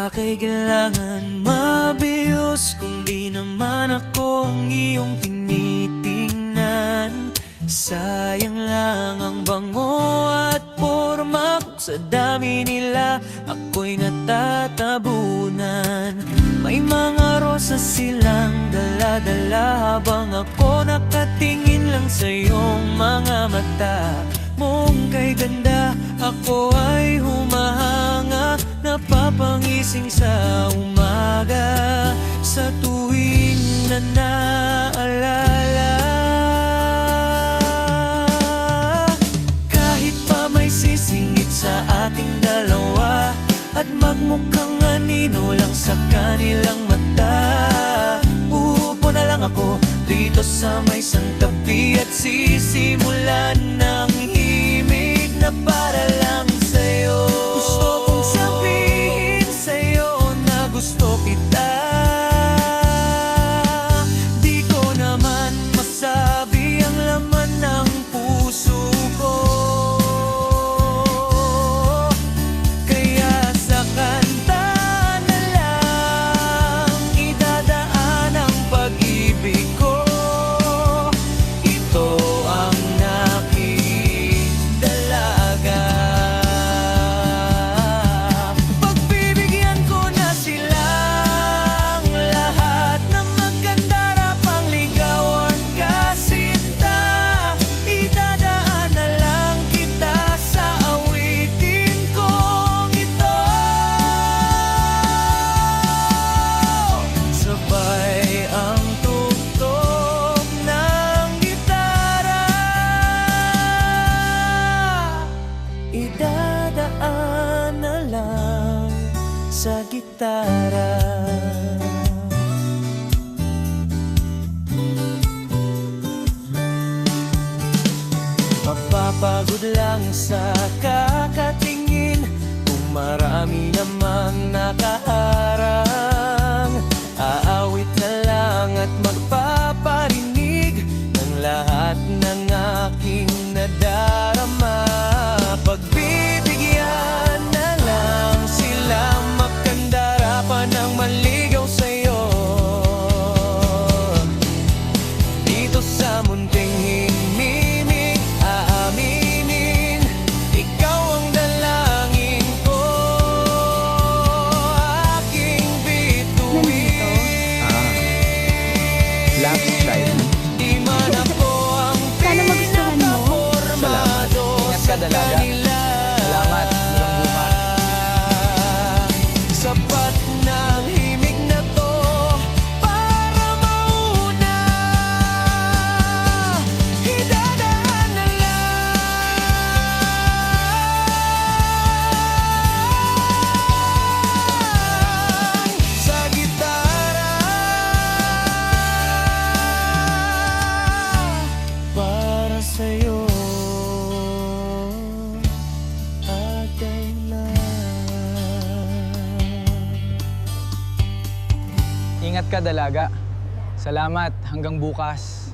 Baka'y kailangan mabiyos kung di naman ako ang iyong tinitingnan? Sayang lang ang bango at porma kung sa dami nila ako'y natatabunan. May mga rosas silang dala-dala habang ako nakatingin lang sa iyong mga mata mong kay ganda. Ako ay humahanga, napapangising sa umaga sa tuwing na naalala. Kahit pa may sisingit sa ating dalawa at magmukhang anino lang sa kanilang mata, uupo na lang ako dito sa may santabi at sisimulan ng himig na para lang sa'yo. Gusto kong sabihin sa'yo na gusto kita. Di ko naman masabi ang laman ng puso ko, kaya sa kanta na lang idadaan ang pag-ibig ko. Ito ang nakidalaga. Pagbibigyan ko na silang lahat ng magkandara pang ligawan ka sinta. Idadaan na lang kita sa awitin kong ito. Sabay ang tugtog ng gitara, idadaan na lang sa gitara. Mapapagod lang sa kakatingin kung marami namang nakaharang. Aawit na lang at magpaparinig ng lahat ng aking nadarama. Pagbibigyan na lang sila makandara pa ng maligaw sa'yo. Dito sa munting himimig, aaminin, ikaw ang dalangin ko, aking bituin. Love style. Di man ako ang Sana magustuhan mo. pinakapormado Ingat sa ka, dalaga. kanila. Salamat. Hanggang bukas. Sapat ng himig na to para mauna. Idadaan na lang sa gitara para sa'yo at kailan. Ingat ka, dalaga. Salamat. Hanggang bukas.